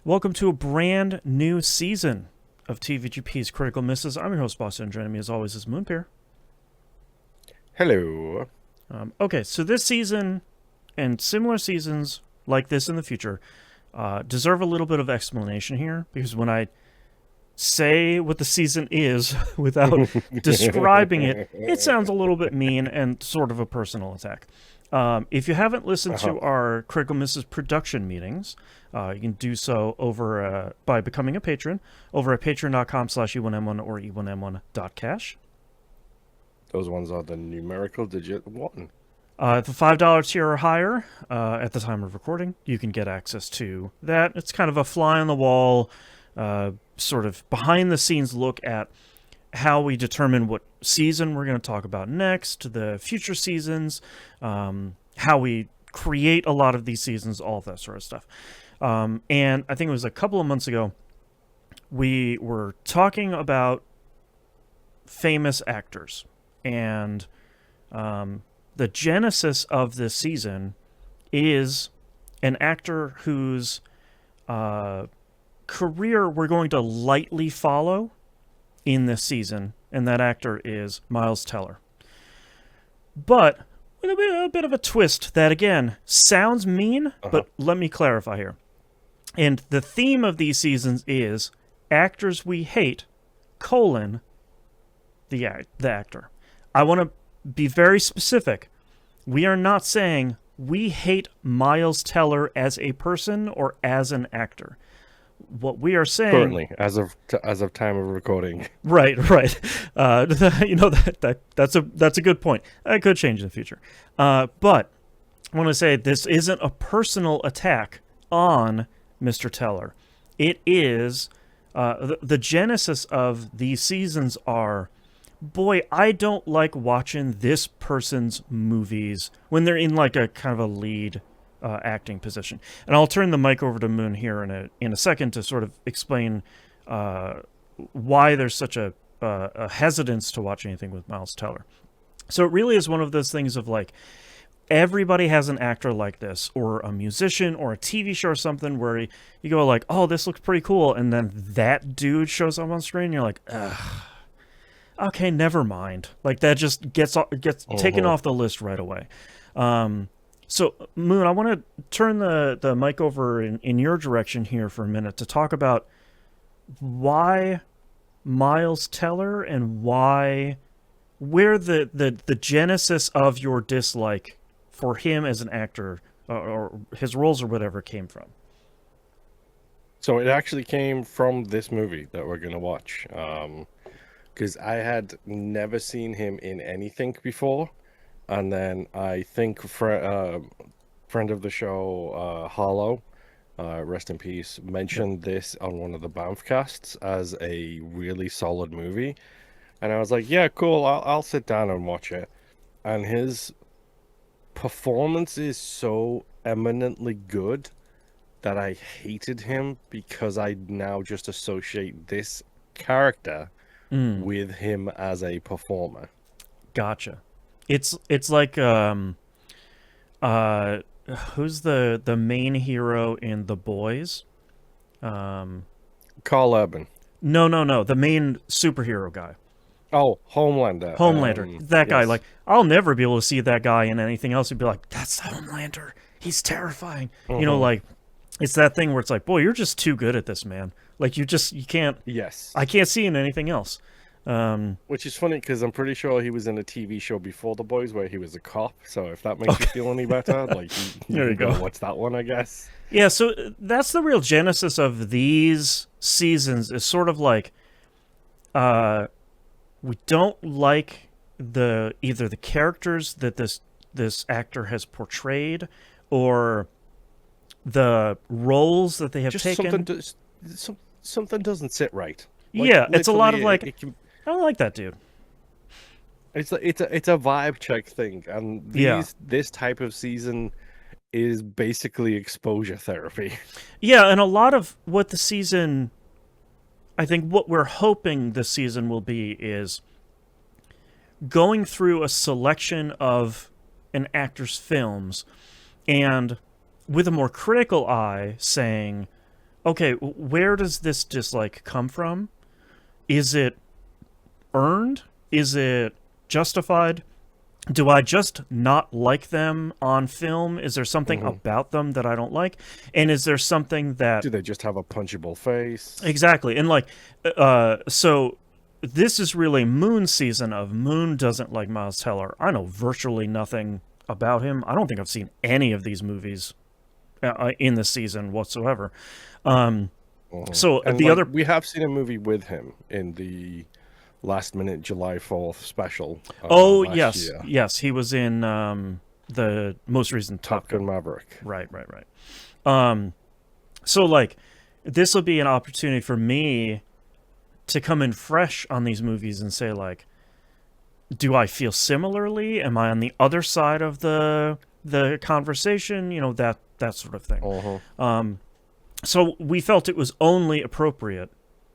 Welcome to a brand new season of TVGP's Critical Misses. I'm your host, Boston, and joining me as always is Moonpear. Hello. Okay, so this season and similar seasons like this in the future deserve a little bit of explanation here, because when I say what the season is without describing it, it sounds a little bit mean and sort of a personal attack. If you haven't listened Uh-huh. to our Critical Misses production meetings, you can do so over by becoming a patron over at patreon.com/E1M1 or E1M1.cash. Those ones are the numerical digit one. The $5 tier or higher at the time of recording, you can get access to that. It's kind of a fly on the wall, sort of behind the scenes look at how we determine what season we're going to talk about next, the future seasons, how we create a lot of these seasons, all of that sort of stuff. And I think it was a couple of months ago, we were talking about famous actors. And the genesis of this season is an actor whose career we're going to lightly follow in this season, and that actor is Miles Teller. But with a bit of a twist that, again, sounds mean, Uh-huh. but let me clarify here. And the theme of these seasons is actors we hate, colon, the actor. I want to be very specific. We are not saying we hate Miles Teller as a person or as an actor. What we are saying, Currently, as of time of recording. right. That's a good point. That could change in the future. But I want to say this isn't a personal attack on Mr. Teller. It is the genesis of these seasons are, boy, I don't like watching this person's movies when they're in like a kind of a lead acting position. And I'll turn the mic over to Moon here in a second to sort of explain why there's such a hesitance to watch anything with Miles Teller. So it really is one of those things of like, everybody has an actor like this, or a musician, or a TV show or something where you go like, oh, this looks pretty cool, and then that dude shows up on screen, and you're like, ugh. Okay, never mind. Like that just gets taken off the list right away. So Moon, I want to turn the mic over in your direction here for a minute to talk about why Miles Teller and where the genesis of your dislike for him as an actor or his roles or whatever came from. So it actually came from this movie that we're gonna watch. Because I had never seen him in anything before, and then I think friend of the show, Harlow, rest in peace, Yep. mentioned this on one of the Banffcasts as a really solid movie, and I was like, yeah, cool, I'll sit down and watch it. And his performance is so eminently good that I hated him because I now just associate this character Mm, with him as a performer. gotcha. It's like uh who's the main hero in The Boys? Um Carl Urban. no, the main superhero guy. Oh, Homelander. Homelander. That guy, like, Yes. I'll never be able to see that guy in anything else and be like, that's Homelander. He's terrifying. Hmm. Like, it's that thing where it's like, boy, you're just too good at this, man. Like, you can't, Yes. I can't see you in anything else. Which is funny because I'm pretty sure he was in a TV show before The Boys where he was a cop. So if that makes you Okay, feel any better, like you there you can go go. watch that one, I guess. Yeah, so that's the real genesis of these seasons is sort of like, uh, we don't like either the characters that this actor has portrayed or the roles that they have Just something taken. does something doesn't sit right. Like Yeah, it's a lot literally, of it, like, it can. I don't like that dude. It's a vibe check thing, and Yeah. this type of season is basically exposure therapy. Yeah, and a lot of what the season, I think what we're hoping this season will be is going through a selection of an actor's films and with a more critical eye saying, okay, where does this dislike come from? Is it earned? Is it justified? Do I just not like them on film? Is there something Hmm. about them that I don't like? And is there something that Do they just have a punchable face? exactly? And like, so this is really Moon's season of Moon doesn't like Miles Teller. I know virtually nothing about him. I don't think I've seen any of these movies in the season whatsoever. Um, Mhm. so And the like other, we have seen a movie with him in the last minute July 4th special oh last yes, year. yes, he was in the most recent Top Top Gun Gun. Maverick. Right, right, right. So like this will be an opportunity for me to come in fresh on these movies and say like, do I feel similarly? Am I on the other side of the conversation? You know, that sort of thing. Uh-huh. So we felt it was only appropriate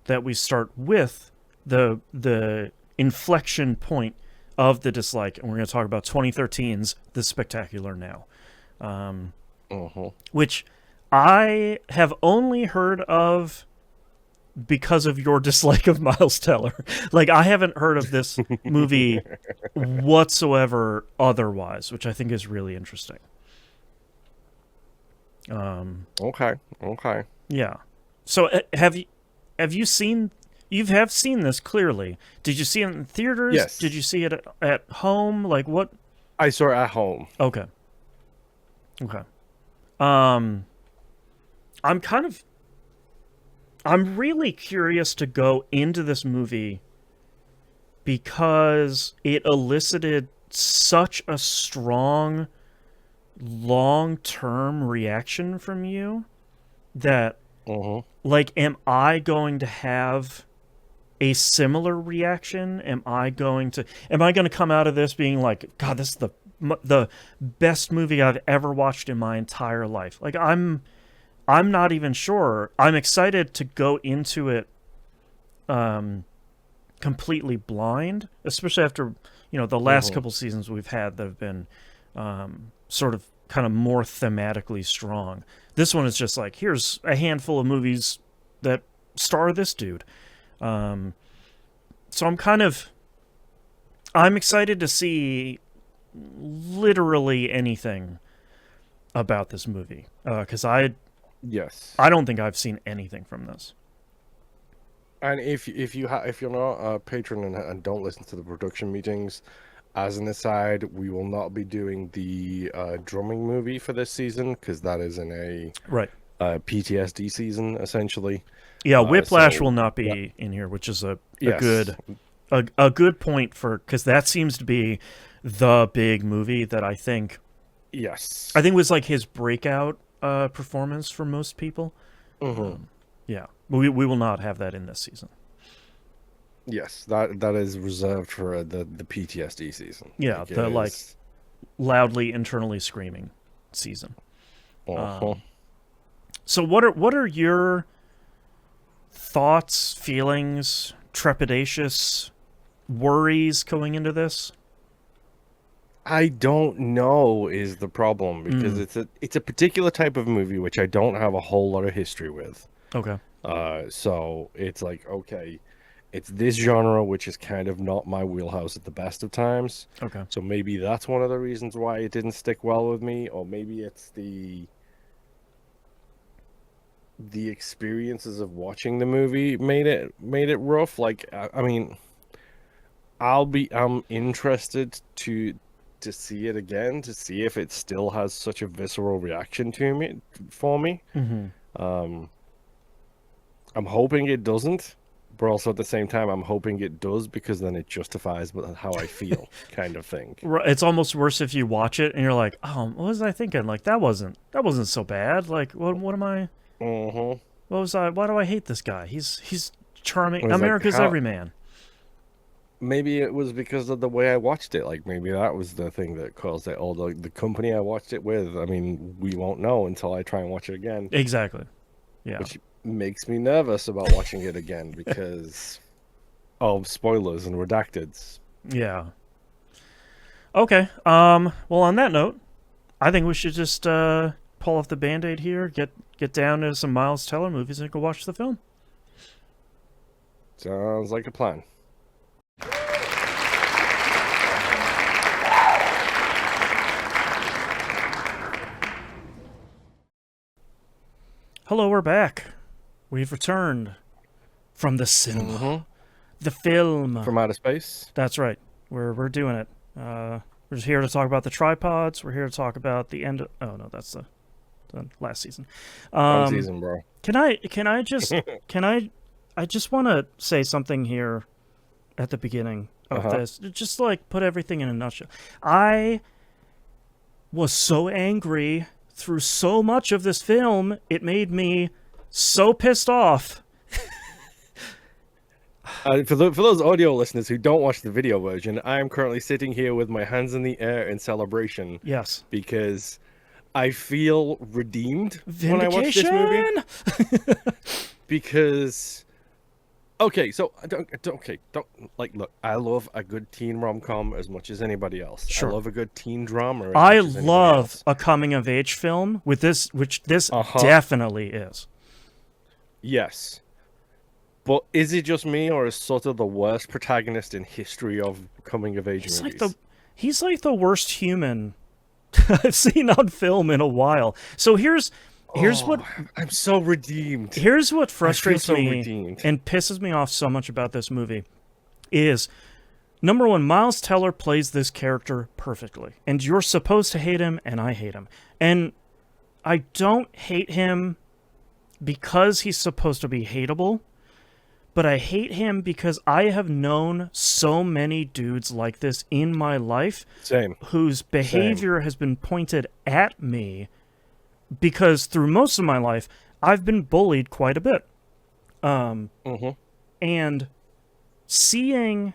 that we start with the inflection point of the dislike, and we're going to talk about 2013's The Spectacular Now, Uh-huh. which I have only heard of because of your dislike of Miles Teller. Like I haven't heard of this movie whatsoever otherwise, which I think is really interesting. Okay. Okay. Yeah. So have you seen you have seen this clearly? Did you see it in theaters? Did you Yes. see it at home? Like what? I saw it at home. Okay. Okay. Um I'm kind of I'm really curious to go into this movie because it elicited such a strong long-term reaction from you that Uh-huh. like am I going to have a similar reaction? Am I going to come out of this being like, God, this is the best movie I've ever watched in my entire life? Like I'm not even sure. I'm excited to go into it completely blind, especially after, the last Uh-huh. couple seasons we've had that have been sort of kind of more thematically strong. This one is just like, here's a handful of movies that star this dude. Um, so I'm excited to see literally anything about this movie because Yes. I don't think I've seen anything from this. And if you're not a patron and don't listen to the production meetings, as an aside, we will not be doing the drumming movie for this season because that is in Right. a PTSD season essentially. Yeah, Whiplash will So not that, be in here, which is a yes, good a good point for because that seems to be the big movie that yes. I think was like his breakout performance for most people. Hmm. Yeah, we will not have that in this season. Yes, that is reserved for the PTSD season. Yeah, Like it the like is. loudly internally screaming season. Uh-huh. So what are your thoughts, feelings, trepidatious worries going into this? I don't know is the problem because Mm, it's a particular type of movie which I don't have a whole lot of history with. okay. So it's like, okay, it's this genre which is kind of not my wheelhouse at the best of times. Okay. So maybe that's one of the reasons why it didn't stick well with me, or maybe it's the experiences of watching the movie made it rough. Like I mean, I'm interested to see it again to see if it still has such a visceral reaction to me for me. Mm-hmm. Um, I'm hoping it doesn't, but also at the same time, I'm hoping it does because then it justifies how I feel, kind of thing. It's almost worse if you watch it and you're like, oh, what was I thinking? Like that wasn't so bad. Like what am I? Uh-huh. What was I? Why do I hate this guy? He's It charming. was like America's how everyman. maybe it was because of the way I watched it. Like maybe that was the thing that caused it. Or the company I watched it with. I mean, we won't know until I try and watch it again, Exactly. Yeah. which makes me nervous about watching it again because of spoilers and redacteds. Yeah. Okay. Well, on that note, I think we should just pull pull off the Band-Aid here, get down to some Miles Teller movies, and go watch the film. Sounds like a plan. Hello, we're back. We've returned from the cinema, the film. From outer space. That's right. We're doing it. We're just here to talk about the tripods. We're here to talk about the end. Oh no, that's the last season. One season, bro. Can I just I just want to say something here at the beginning of this. Just like put everything in a nutshell. I was so angry through so much of this film, it made me so pissed off. For those audio listeners who don't watch the video version, I am currently sitting here with my hands in the air in celebration. Yes. Because I feel redeemed when I watch this movie. Because... Okay, so look, I love a good teen rom-com as much as anybody else. Sure. I love a good teen drama. I love a coming-of-age film with this, which this definitely is. Yes. But is it just me, or is Sutter the worst protagonist in history of coming-of-age movies? He's like the worst human I've seen on film in a while. So here's what I'm so redeemed. Here's what frustrates me redeemed. And pisses me off so much about this movie is, number one, Miles Teller plays this character perfectly. And you're supposed to hate him, and I hate him. And I don't hate him because he's supposed to be hateable, but I hate him because I have known so many dudes like this in my life. Same. Whose behavior has been pointed at me because through most of my life, I've been bullied quite a bit. And seeing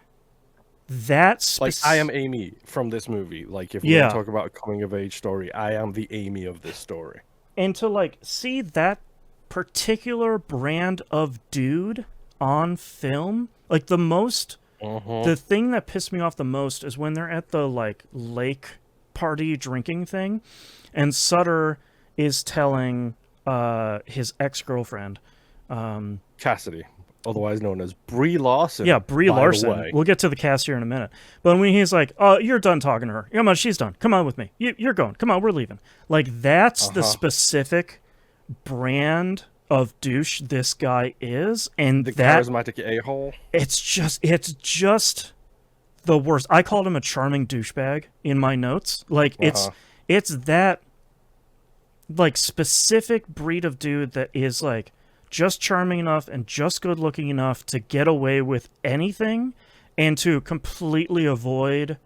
that... Like, I am Amy from this movie. Like, if we want to talk about a coming-of-age story, I am the Amy of this story. And to, like, see that particular brand of dude on film, like, the most... The thing that pissed me off the most is when they're at the, like, lake party drinking thing, and Sutter is telling his ex-girlfriend, Cassidy, otherwise known as Brie Larson. Yeah, Brie Larson. We'll get to the cast here in a minute. But when he's like, "Oh, you're done talking to her. Come on, she's done. Come on with me. You're going. Come on, we're leaving." Like, that's the specific brand of douche this guy is, and the charismatic a-hole. It's just the worst. I called him a charming douchebag in my notes. Like, it's that, like, specific breed of dude that is, like, just charming enough and just good looking enough to get away with anything and to completely avoid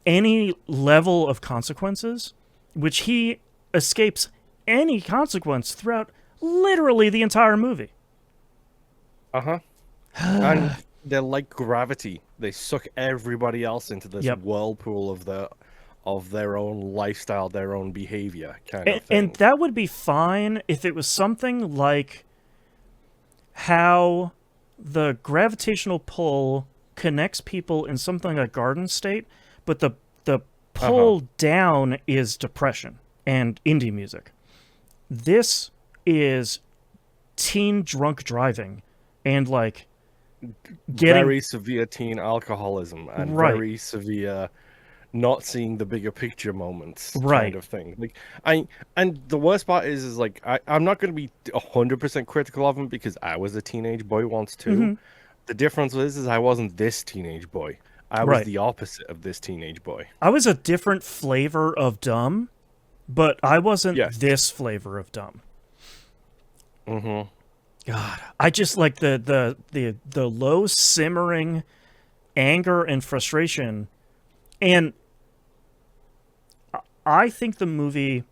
any level of consequences, which he escapes any consequence throughout literally the entire movie. And they're like gravity. They suck everybody else into this whirlpool of their own lifestyle, their own behavior kind of thing. And that would be fine if it was something like how the gravitational pull connects people in something like Garden State, but the pull down is depression and indie music. This is teen drunk driving and, like, getting very severe teen alcoholism and very severe not seeing the bigger picture moments kind of thing. Like, and the worst part is like I'm not going to be 100% critical of him because I was a teenage boy once too. The difference is I wasn't this teenage boy. I was the opposite of this teenage boy. I was a different flavor of dumb, but I wasn't this flavor of dumb. God, I just like the low simmering anger and frustration, and I think the movie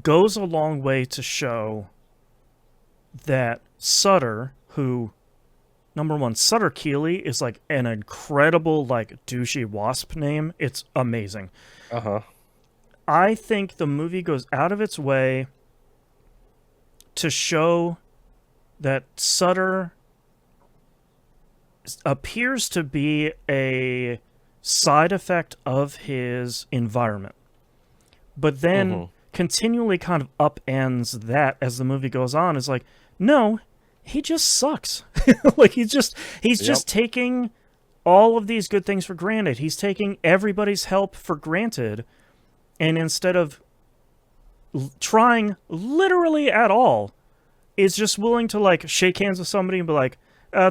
goes a long way to show that Sutter, who, number one, Sutter Keeley is like an incredible, like, douchey wasp name. It's amazing. I think the movie goes out of its way to show that Sutter appears to be a side effect of his environment, but then continually kind of upends that as the movie goes on. Is like, no, he just sucks. Like he's just taking all of these good things for granted. He's taking everybody's help for granted, and instead of trying literally at all, is just willing to like shake hands with somebody and be like,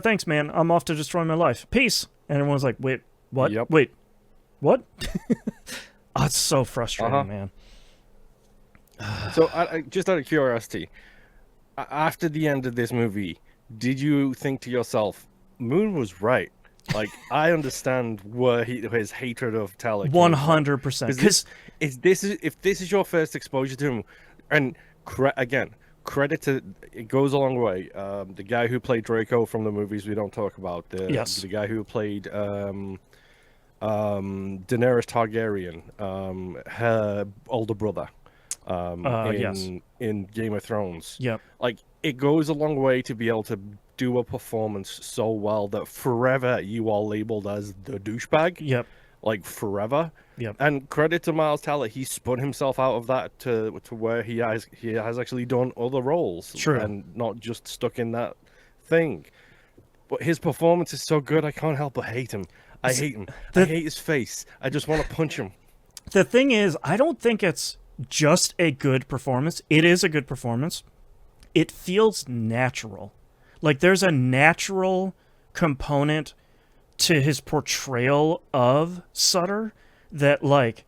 thanks, man, I'm off to destroy my life. Peace. And everyone's like, wait, what? Yep. Wait, what? Oh, it's so frustrating, man. So, just out of curiosity, after the end of this movie, did you think to yourself, Moon was right? Like, I understand where his hatred of Teller came from. 100%. Because if this is your first exposure to him, and again, credit to, it goes a long way. The guy who played Draco from the movies we don't talk about, the guy who played Daenerys Targaryen, her older brother, in Game of Thrones. Yep. Like, it goes a long way to be able to do a performance so well that forever you are labeled as the douchebag. Yep. Like, forever. Yep. And credit to Miles Teller, he spun himself out of that to where he has actually done other roles. True. And not just stuck in that thing. But his performance is so good, I can't help but hate him. I hate him. I hate his face. I just want to punch him. The thing is, I don't think it's just a good performance. It is a good performance. It feels natural. Like, there's a natural component to his portrayal of Sutter that, like,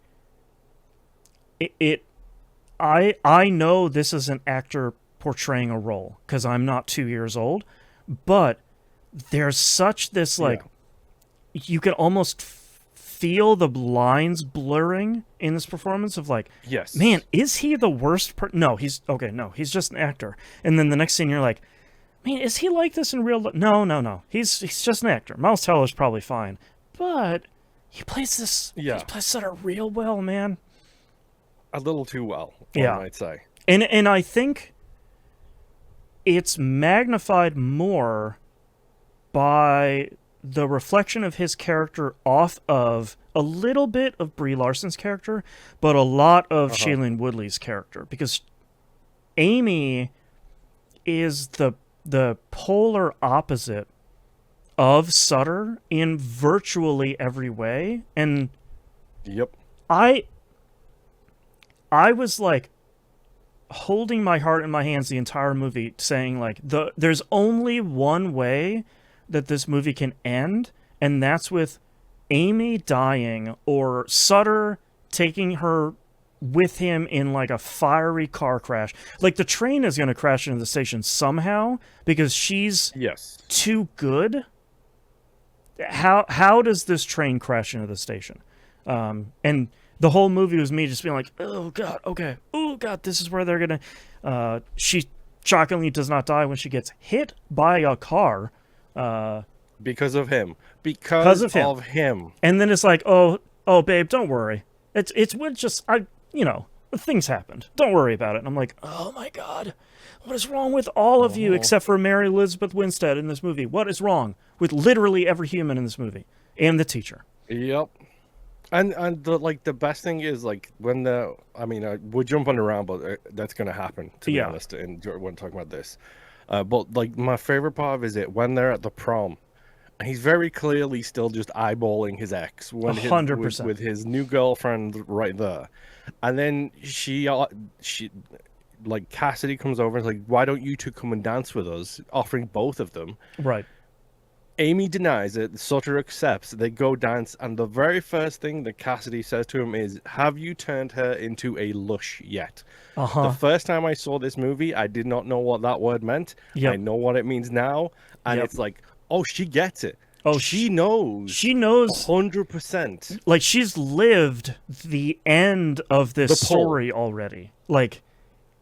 I know this is an actor portraying a role because I'm not 2 years old, but there's such this, like, you can almost feel the lines blurring in this performance of, like, yes, man, is he the worst no, he's okay, no, he's just an actor. And then the next scene you're like, man, is he like this in real life? No. He's just an actor. Miles Teller's probably fine. But he plays this, he plays Sutter real well, man. A little too well, I might say. And I think it's magnified more by the reflection of his character off of a little bit of Brie Larson's character, but a lot of Shailene Woodley's character. Because Amy is the polar opposite of Sutter in virtually every way. And I was like holding my heart in my hands the entire movie, saying like, there's only one way that this movie can end, and that's with Amy dying or Sutter taking her with him in like a fiery car crash. Like, the train is going to crash into the station somehow because she's too good. How does this train crash into the station? And the whole movie was me just being like, oh god, okay, oh god, this is where they're gonna. She shockingly does not die when she gets hit by a car. Because of him. Because of him. And then it's like, oh, babe, don't worry. It's just things happened. Don't worry about it. And I'm like, oh my god, what is wrong with all of you except for Mary Elizabeth Winstead in this movie? What is wrong with literally every human in this movie and the teacher? Yep. And the best thing is, like, when we're jumping around, but that's gonna happen, to be honest, and when talking about this. But like, my favorite part of it when they're at the prom, and he's very clearly still just eyeballing his ex 100% with his new girlfriend right there, and then she like, Cassidy comes over and is like, why don't you two come and dance with us, offering both of them. Right. Amy denies it. Sutter accepts. They go dance, and the very first thing that Cassidy says to him is, have you turned her into a lush yet? The first time I saw this movie, I did not know what that word meant. I know what it means now, and it's like, oh, she gets it. Oh, she knows. She knows 100%. Like, she's lived the end of this story already. Like,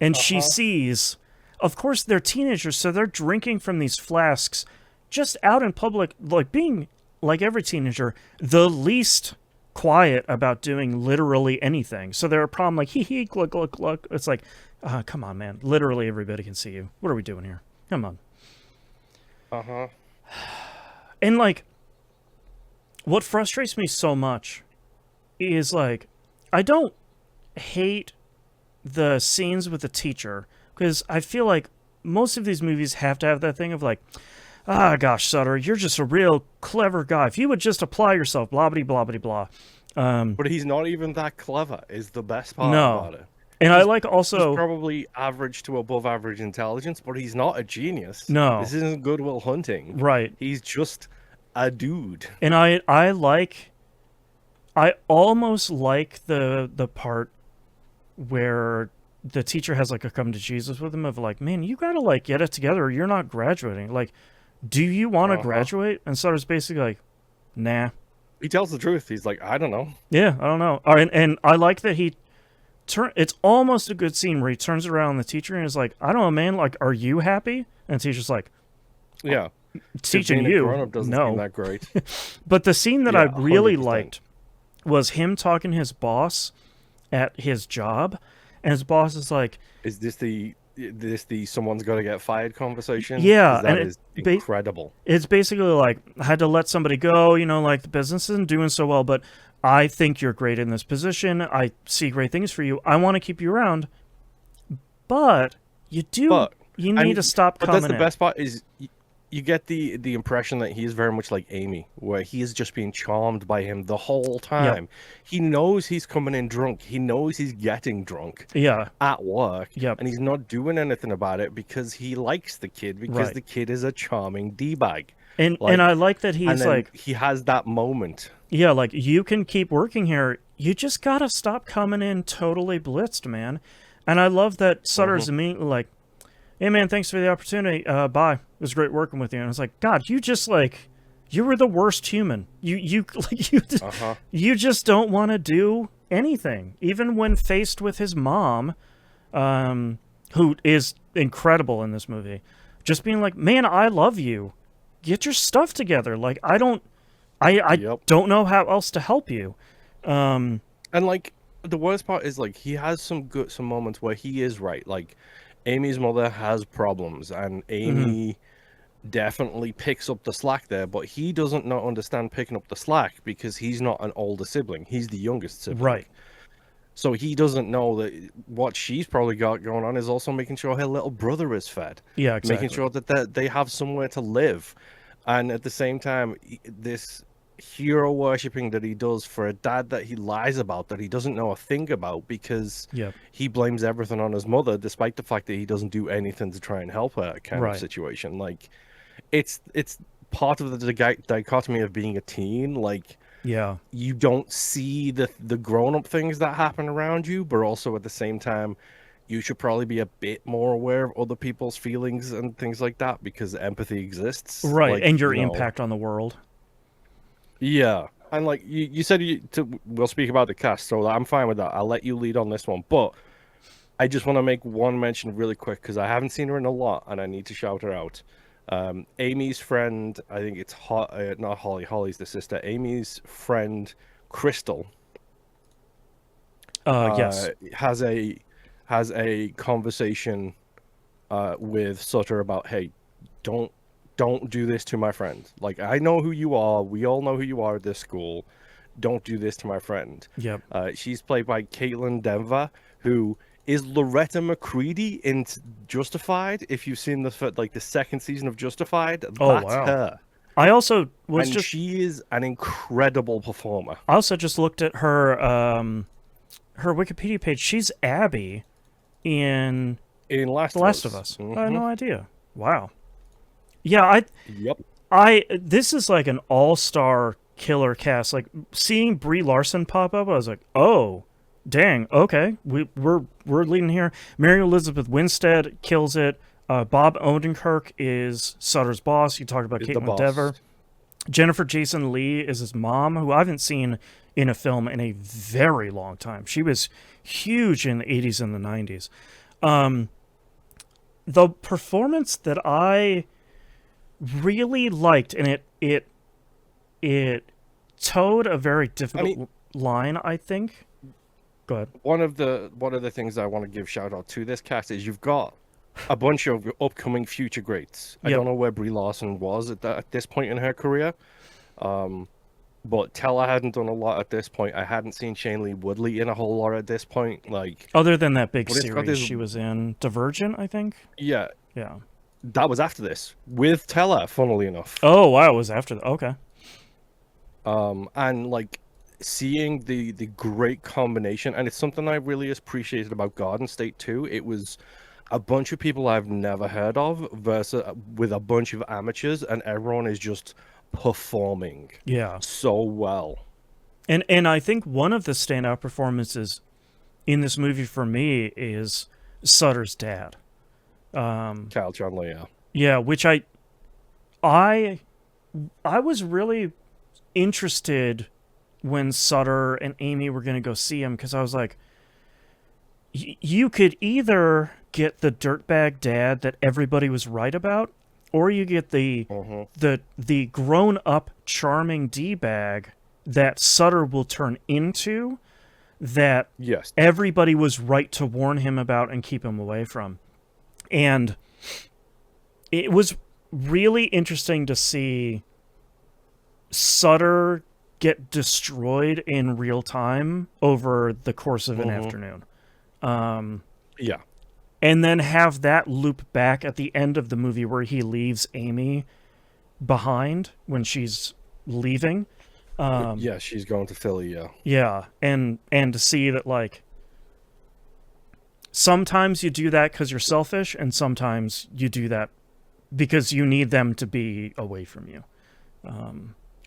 and she sees, of course, they're teenagers, so they're drinking from these flasks just out in public, like, being, like every teenager, the least quiet about doing literally anything. So they're a problem, like, hee hee, look, look, look. It's like, come on, man. Literally everybody can see you. What are we doing here? Come on. And, like, what frustrates me so much is, like, I don't hate the scenes with the teacher, because I feel like most of these movies have to have that thing of like, ah, gosh, Sutter, you're just a real clever guy. If you would just apply yourself, blah, blah, blah, blah, blah. But he's not even that clever, is the best part No. about it. And I He's like he's also, probably average to above average intelligence, but he's not a genius. no, This isn't Goodwill Hunting. right. He's just a dude. And I almost like the part where the teacher has like a come to Jesus with him of like, man, you gotta like get it together or you're not graduating. Like, do you want to graduate? And Sutter's basically like, nah. He tells the truth. He's like, I don't know. Yeah, I don't know. All right, and I like that it's almost a good scene where he turns around the teacher and is like, I don't know, man, like, are you happy? And the teacher's like, Yeah. teaching Being a you, grown-up doesn't no. seem that great. But the scene that I Yeah, really 100%. liked was him talking to his boss at his job, and his boss is like, Is this the someone's got to get fired conversation? yeah, 'Cause that and is incredible. it's basically like, I had to let somebody go, you know, like the business isn't doing so well, but I think you're great in this position. I see great things for you. I want to keep you around, but you need to stop But coming that's the in. best part is you get the impression that he is very much like Amy, where he is just being charmed by him the whole time. He knows he's coming in drunk. He knows he's getting drunk Yeah, at work, Yep. and he's not doing anything about it because he likes the kid, because Right. the kid is a charming d-bag. and Like, I like that and he's then like, he has that moment. yeah, like you can keep working here. You just gotta stop coming in totally blitzed, man. And I love that Sutter's immediately like, hey man, thanks for the opportunity. Bye. It was great working with you. And it's like, God, you just like, you were the worst human. You like you just don't want to do anything, even when faced with his mom, who is incredible in this movie. Just being like, man, I love you. Get your stuff together. Like I Yep. don't know how else to help you. And like the worst part is like he has some moments where he is right. Like Amy's mother has problems, and Amy definitely picks up the slack there, but he doesn't not understand picking up the slack because he's not an older sibling. He's the youngest sibling. Right. So he doesn't know that what she's probably got going on is also making sure her little brother is fed. Yeah, exactly. Making sure that they have somewhere to live. And at the same time, this hero worshipping that he does for a dad that he lies about, that he doesn't know a thing about, because Yep. he blames everything on his mother, despite the fact that he doesn't do anything to try and help her kind Right. of situation. Like, it's part of the dichotomy of being a teen. Like, Yeah. you don't see the grown-up things that happen around you, but also at the same time, you should probably be a bit more aware of other people's feelings and things like that, because empathy exists. Right. Like, And your you know, impact on the world. yeah. And like you said, we'll speak about the cast, so I'm fine with that. I'll let you lead on this one, but I just want to make one mention really quick because I haven't seen her in a lot, and I need to shout her out. Amy's friend, I think it's not Holly. Holly's the sister. Amy's friend, Crystal, Yes. has a conversation with Sutter about, hey, don't do this to my friend. Like, I know who you are. We all know who you are at this school. Don't do this to my friend. Yep. She's played by Caitlin Denver, who is Loretta McCready in Justified. If you've seen the second season of Justified, Oh, that's wow. her. I also was And just she is an incredible performer. I also just looked at her her Wikipedia page. She's Abby in In Last The Last of Us. I had Mhm. no idea. Wow. Yeah, Yep. this is like an all-star killer cast. Like seeing Brie Larson pop up, I was like, "Oh, dang, okay. We're leading here." Mary Elizabeth Winstead kills it. Bob Odenkirk is Sutter's boss. You talked about Is the Caitlin boss. Dever. Jennifer Jason Leigh is his mom, who I haven't seen in a film in a very long time. She was huge in the 80s and the 90s. The performance that I really liked, and it towed a very difficult line, I think. Go ahead. One of the things I want to give shout out to this cast is you've got a bunch of upcoming future greats. I Yep. don't know where Brie Larson was at this point in her career, but Teller hadn't done a lot at this point. I hadn't seen Shailene Woodley in a whole lot at this point. Like, Other than that big but it's got series this. she was in, Divergent, I think. Yeah, Yeah. that was after this with Teller, funnily enough. Oh wow, it was after that. Okay. And like seeing the great combination, and it's something I really appreciated about Garden State too. It was a bunch of people I've never heard of versus with a bunch of amateurs, and everyone is just performing Yeah. so well. And I think one of the standout performances in this movie for me is Sutter's dad. Kyle Chandler, yeah. Yeah, which I I was really interested when Sutter and Amy were going to go see him because I was like, you could either get the dirtbag dad that everybody was right about, or you get Hmm. the grown up charming d bag that Sutter will turn into that Yes. everybody was right to warn him about and keep him away from. And it was really interesting to see Sutter get destroyed in real time over the course of an Hmm. afternoon. Yeah. And then have that loop back at the end of the movie where he leaves Amy behind when she's leaving. Yeah, she's going to Philly, yeah. Yeah, and to see that like sometimes you do that because you're selfish, and sometimes you do that because you need them to be away from you.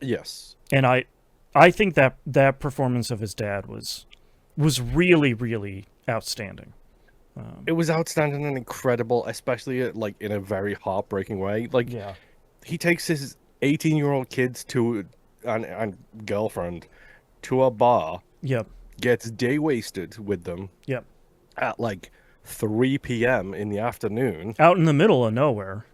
Yes. And I think that that performance of his dad was really really outstanding. It was outstanding and incredible, especially like in a very heartbreaking way. Like Yeah. he takes his 18-year-old kids to and girlfriend to a bar, Yep. gets day wasted with them Yep. at like 3 p.m. in the afternoon Out in the middle of nowhere.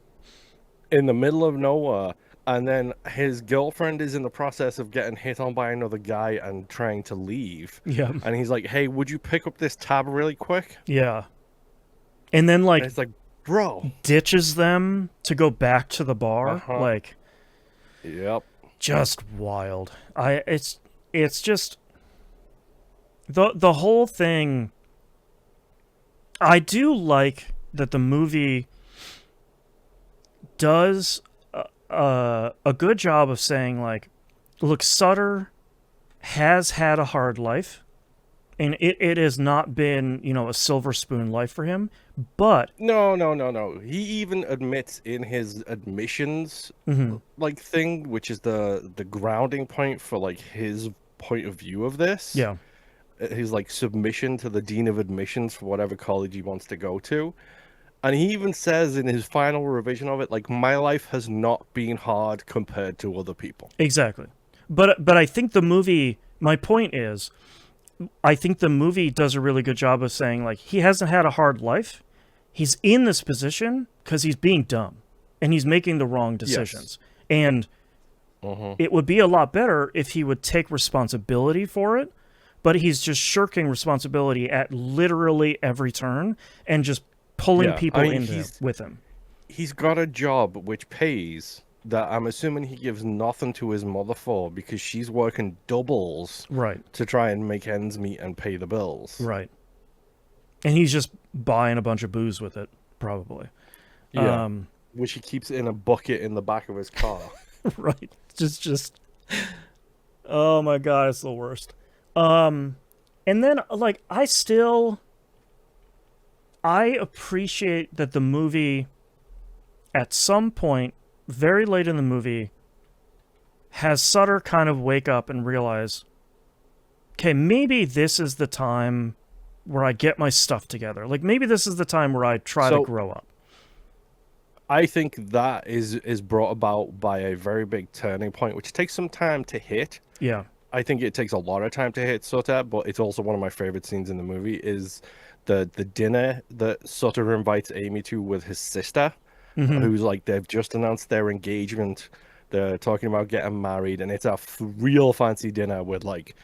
in the middle of nowhere. And then his girlfriend is in the process of getting hit on by another guy and trying to leave. Yep. And he's like, hey, would you pick up this tab really quick? Yeah. And then And like it's like, bro. ditches them to go back to the bar. Uh-huh. Like Yep. just wild. It's just the whole thing. I do like that the movie does a good job of saying like, look, Sutter has had a hard life, and it has not been a silver spoon life for him, but No, no, no, no. He even admits in his admissions mhm, like thing, which is the grounding point for like his point of view of this. yeah, His like submission to the dean of admissions for whatever college he wants to go to. And he even says in his final revision of it, like, my life has not been hard compared to other people. exactly. But I think the movie. My point is, I think the movie does a really good job of saying like he hasn't had a hard life. He's in this position because he's being dumb and he's making the wrong decisions. Yes. And Hmm. it would be a lot better if he would take responsibility for it, but he's just shirking responsibility at literally every turn and just pulling Yeah. I people mean, into with him. he's got a job which pays that I'm assuming he gives nothing to his mother for because she's working doubles Right, to try and make ends meet and pay the bills. right. And he's just buying a bunch of booze with it, probably. Yeah. Which he keeps in a bucket in the back of his car. Right. Just oh my god, it's the worst. And then like I appreciate that the movie at some point very late in the movie has Sutter kind of wake up and realize, okay, maybe this is the time where I get my stuff together. Like maybe this is the time where I try to So grow up. I think that is brought about by a very big turning point, which takes some time to hit. Yeah. I think it takes a lot of time to hit Sutter, but it's also one of my favorite scenes in the movie is the dinner that Sutter invites Amy to with his sister, Hmm. who's like they've just announced their engagement. They're talking about getting married, and it's a real fancy dinner with like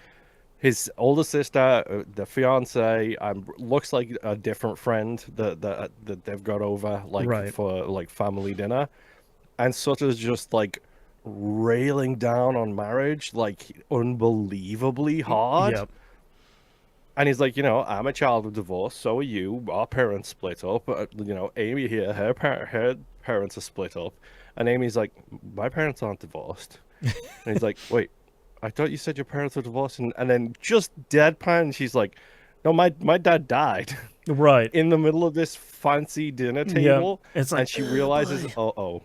his older sister, the fiance, looks like a different friend that they've got over like Right. for like family dinner, and Sutter's just like railing down on marriage like unbelievably hard. Yep. And he's like, I'm a child of divorce, so are you. Our parents split up. Amy here, her parents are split up. And Amy's like, my parents aren't divorced. And he's like, wait, I thought you said your parents were divorced. And then just deadpan, she's like, no, my dad died Right. in the middle of this fancy dinner table. It's like, and she realizes, oh,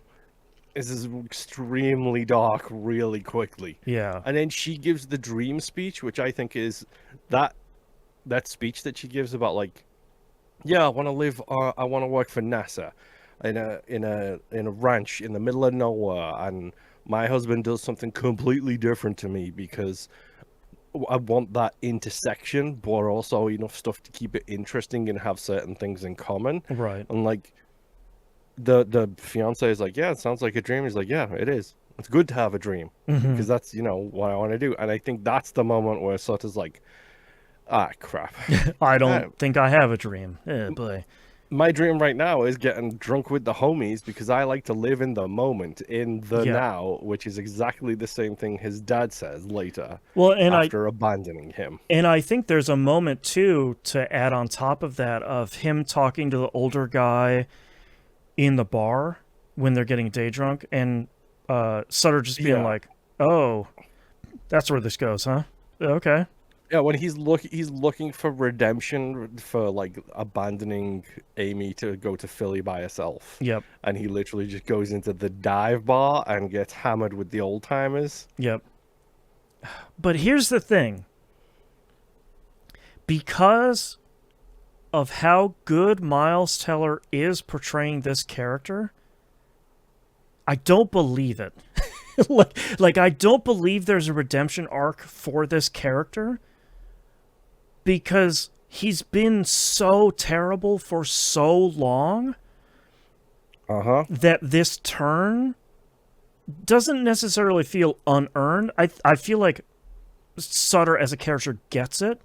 this is extremely dark really quickly. yeah. And then she gives the dream speech, which I think is that speech that she gives about like, yeah, I want to live, I want to work for NASA in a ranch in the middle of nowhere, and my husband does something completely different to me because I want that intersection, but also enough stuff to keep it interesting and have certain things in common. Right. And like the fiance is like, yeah, it sounds like a dream. He's like, yeah, it is. It's good to have a dream because that's what I want to do. And I think that's the moment where Sutter's like, ah, crap. I don't think I have a dream. Boy. My dream right now is getting drunk with the homies because I like to live in the moment, in the now, which is exactly the same thing his dad says later. Well, and after abandoning him. And I think there's a moment too to add on top of that of him talking to the older guy in the bar when they're getting day drunk, and Sutter just being like, "Oh, that's where this goes, huh? Okay." Yeah, when he's looking for redemption for like abandoning Amy to go to Philly by herself. Yep. And he literally just goes into the dive bar and gets hammered with the old timers. Yep. But here's the thing. Because of how good Miles Teller is portraying this character, I don't believe it. like I don't believe there's a redemption arc for this character. Because he's been so terrible for so long that this turn doesn't necessarily feel unearned. I feel like Sutter as a character gets it.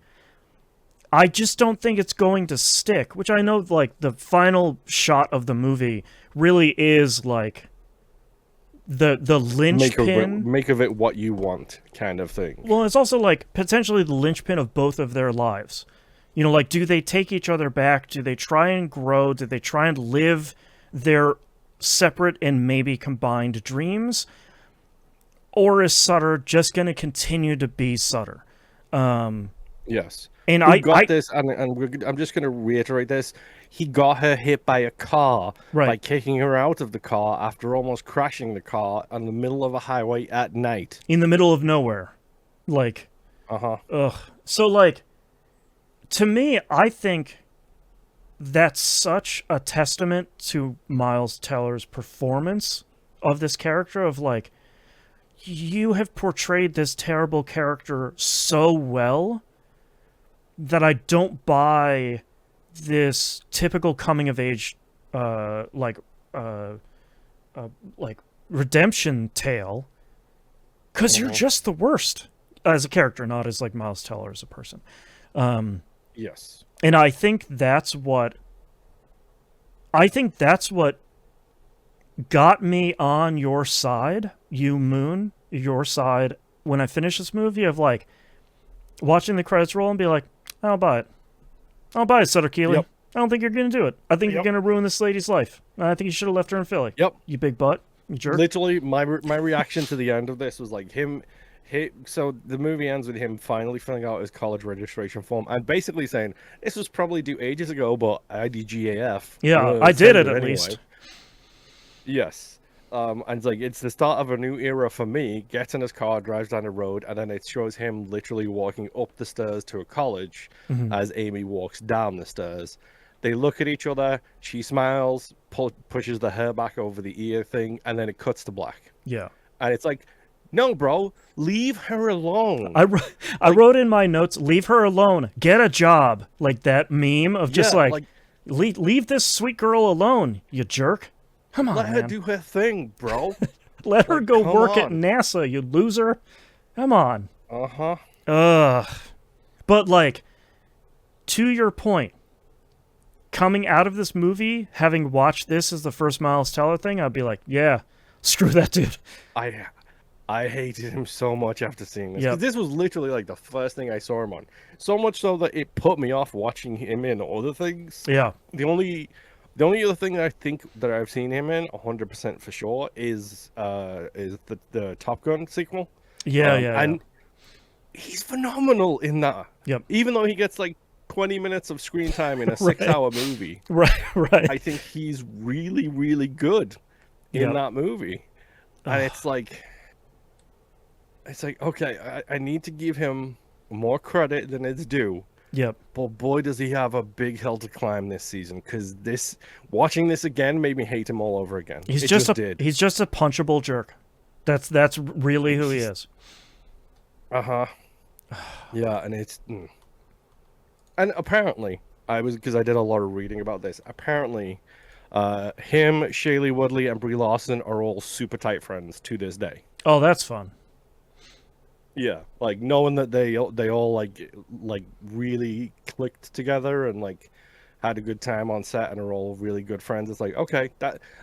I just don't think it's going to stick, which I know like the final shot of the movie really is like the linchpin. Make of it what you want kind of thing. Well, it's also like potentially the linchpin of both of their lives. Like, do they take each other back? Do they try and grow? Do they try and live their separate and maybe combined dreams? Or is Sutter just going to continue to be Sutter? Yes. And I got this, and I'm just going to reiterate this. He got her hit by a car by kicking her out of the car after almost crashing the car on the middle of a highway at night. In the middle of nowhere. Like, ugh. So, like, to me, I think that's such a testament to Miles Teller's performance of this character of, like, you have portrayed this terrible character so well that I don't buy this typical coming of age, like redemption tale, because you're just the worst as a character, not as like Miles Teller as a person. Yes, and I think that's what got me on your side, you Moon, your side when I finish this movie of like watching the credits roll and be like, I'll buy it. I'll buy it, Sutter Keeley. Yep. I don't think you're going to do it. I think you're going to ruin this lady's life. I think you should have left her in Philly. Yep. You big butt. You jerk. Literally, my reaction to the end of this was like so the movie ends with him finally filling out his college registration form and basically saying, this was probably due ages ago, but IDGAF. Yeah, I did it at least. Yes. And it's like, it's the start of a new era for me. Gets in his car, drives down the road, and then it shows him literally walking up the stairs to a college as Amy walks down the stairs. They look at each other, she smiles, pushes the hair back over the ear thing, and then it cuts to black. Yeah. And it's like, no, bro, leave her alone. I wrote in my notes, leave her alone, get a job. Like that meme of just leave this sweet girl alone, you jerk. Come on, Let her do her thing, bro. Let her go work at NASA, you loser. Come on. Ugh. But, like, to your point, coming out of this movie, having watched this as the first Miles Teller thing, I'd be like, yeah, screw that dude. I hated him so much after seeing this because Yep. this was literally like the first thing I saw him on. So much so that it put me off watching him in other things. Yeah. The only, the only other thing that I think that I've seen him in 100% for sure is the Top Gun sequel. Yeah. Yeah. Yeah. And he's phenomenal in that. Yep. Even though he gets like 20 minutes of screen time in a Right. 6-hour movie, Right. Right. I think he's really, really good in Yep. that movie. And Ugh. it's like okay, I need to give him more credit than it's due. Yep. But boy, does he have a big hill to climb this season. Because watching this again made me hate him all over again. He's It just just a did. he's just a punchable jerk. That's really who he is. Uh-huh. Yeah, and and apparently because I did a lot of reading about this. Apparently, him, Shailene Woodley, and Brie Larson are all super tight friends to this day. Oh, that's fun. Yeah, like knowing that they all like really clicked together and like had a good time on set and are all really good friends. It's like okay,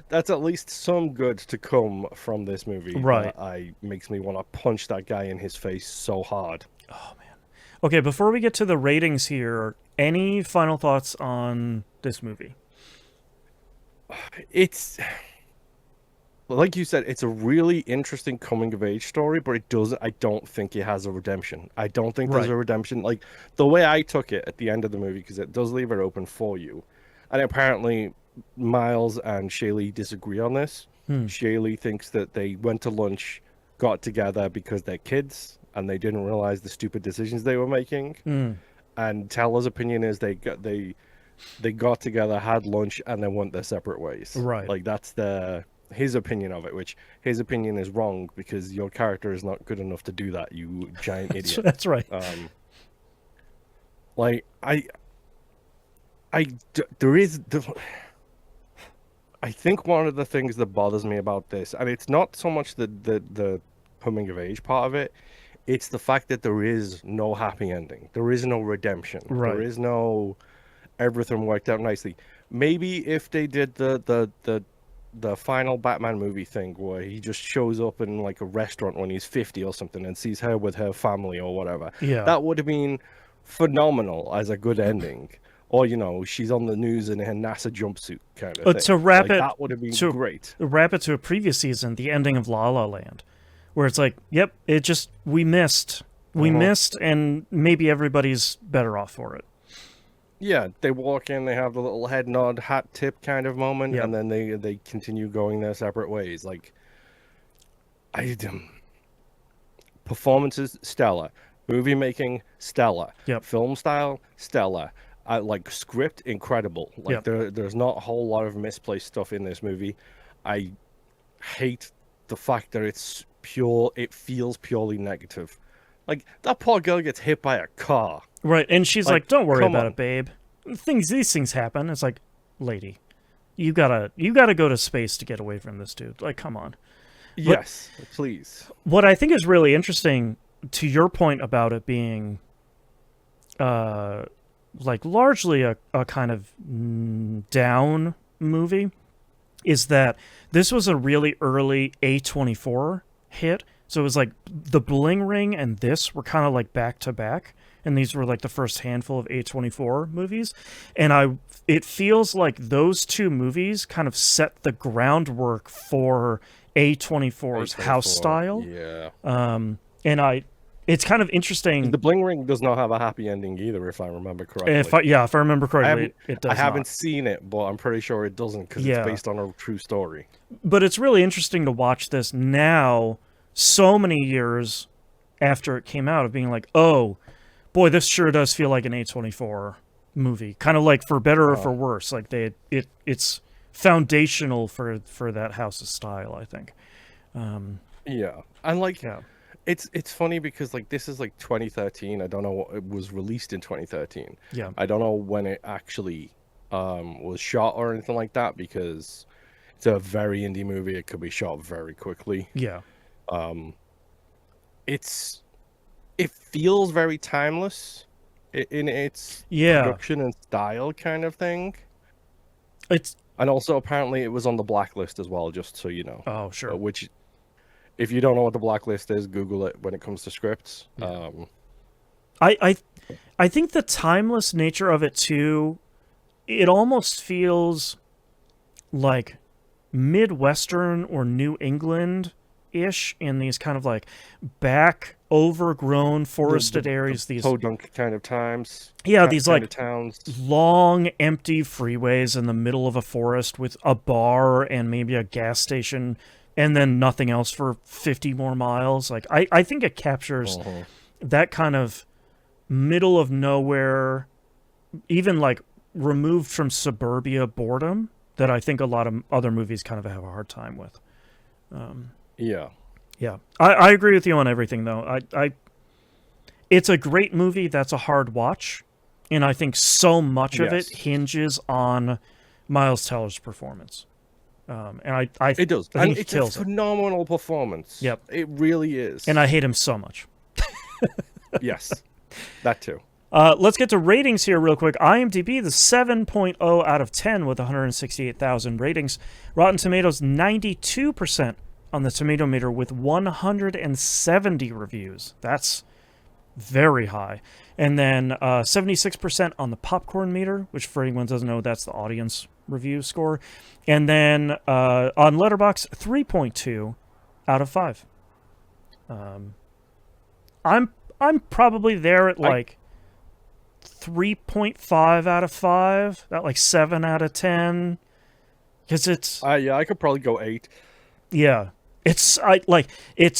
that's at least some good to come from this movie. Right. That I makes me want to punch that guy in his face so hard. Oh man. Okay, before we get to the ratings here, any final thoughts on this movie? It's like you said, it's a really interesting coming of age story, but I don't think it has a redemption. I don't think there's Right. a redemption. Like the way I took it at the end of the movie, because it does leave it open for you. And apparently Miles and Shaylee disagree on this. Hmm. Shaylee thinks that they went to lunch, got together because they're kids and they didn't realize the stupid decisions they were making. Hmm. And Teller's opinion is they got together, had lunch, and then went their separate ways. Right. Like that's his opinion of it, which his opinion is wrong because your character is not good enough to do that, you giant idiot. That's right. Like there is I think one of the things that bothers me about this, and it's not so much the coming of age part of it, it's the fact that there is no happy ending. There is no redemption. Right. There is no everything worked out nicely. Maybe if they did the final Batman movie thing where he just shows up in like a restaurant when he's 50 or something and sees her with her family or whatever, Yeah. that would have been phenomenal as a good ending. Or she's on the news in her NASA jumpsuit kind of thing. To wrap Like, it that would have been great. wrap it to a previous season, the ending of La La Land, where it's like, yep, we missed, and maybe everybody's better off for it. Yeah, they walk in, they have the little head nod, hat tip kind of moment, Yep. and then they continue going their separate ways. Like, I performances stellar, movie making stellar, Yep. film style stellar. Like script incredible. Like Yep. there's not a whole lot of misplaced stuff in this movie. I hate the fact that it feels purely negative. Like that poor girl gets hit by a car. Right, and she's like, "Don't worry come about on. it, babe. These things happen." It's like, lady, you gotta go to space to get away from this dude. Like, come on. Yes, please. What I think is really interesting, to your point about it being, like largely a kind of down movie, is that this was a really early A24 hit. So it was like the Bling Ring and this were kind of like back to back, and these were like the first handful of A24 movies. And it feels like those two movies kind of set the groundwork for A24's house style. Yeah. And it's kind of interesting. The Bling Ring does not have a happy ending either, if I remember correctly. If I remember correctly, it does I haven't not. seen it, but I'm pretty sure it doesn't because Yeah. it's based on a true story. But it's really interesting to watch this now, so many years after it came out, of being like, oh, boy, this sure does feel like an A24 movie. Kind of like, for better or for worse. Like it's foundational for that house's style, I think. Yeah, and like Yeah. it's funny because like this is like 2013. I don't know what it was released in 2013. Yeah. I don't know when it actually was shot or anything like that because it's a very indie movie. It could be shot very quickly. Yeah. It feels very timeless in its production and style kind of thing. It's And also apparently it was on the blacklist as well, just so you know. Oh, sure. Which if you don't know what the blacklist is, Google it when it comes to scripts. I I think the timeless nature of it too, it almost feels like Midwestern or New England ish in these kind of like back overgrown forested areas. These podunk kind of times. yeah, these kind like of towns. long empty freeways in the middle of a forest with a bar and maybe a gas station and then nothing else for 50 more miles. Like I think it captures that kind of middle of nowhere, even like removed from suburbia boredom that I think a lot of other movies kind of have a hard time with. Yeah. Yeah, I agree with you on everything though. It's a great movie. That's a hard watch, and I think so much of it hinges on Miles Teller's performance. And it does. I think And he it's a kills it. phenomenal performance. Yep, it really is. and I hate him so much. Yes, that too. Let's get to ratings here real quick. IMDb, the 7.0 out of 10 with 168,000 ratings. Rotten Tomatoes, 92% on the tomato meter with 170 reviews. That's very high. And then 76% on the popcorn meter, which for anyone who doesn't know, that's the audience review score. And then on Letterboxd, 3.2 out of 5. I'm probably there at like 3.5 out of 5, at like 7 out of 10, because it's yeah, I could probably go 8. yeah, it's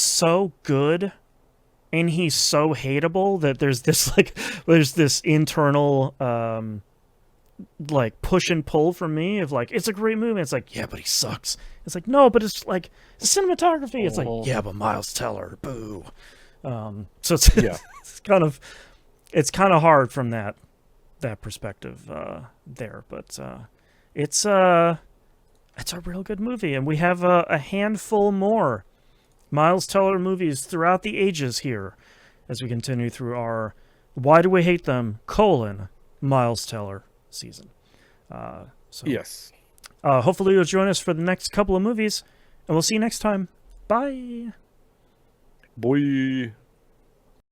so good, and he's so hateable that there's this internal like push and pull from me of like, it's a great movie. It's like, yeah, but he sucks. It's like, no, but it's like the cinematography. It's like, yeah, but Miles Teller, boo. So it's Yeah. it's kind of hard from that perspective there, but it's a real good movie, and we have a handful more Miles Teller movies throughout the ages here as we continue through our Why Do We Hate Them, Miles Teller season. So Yes. Hopefully you'll join us for the next couple of movies, and we'll see you next time. Bye. Boy.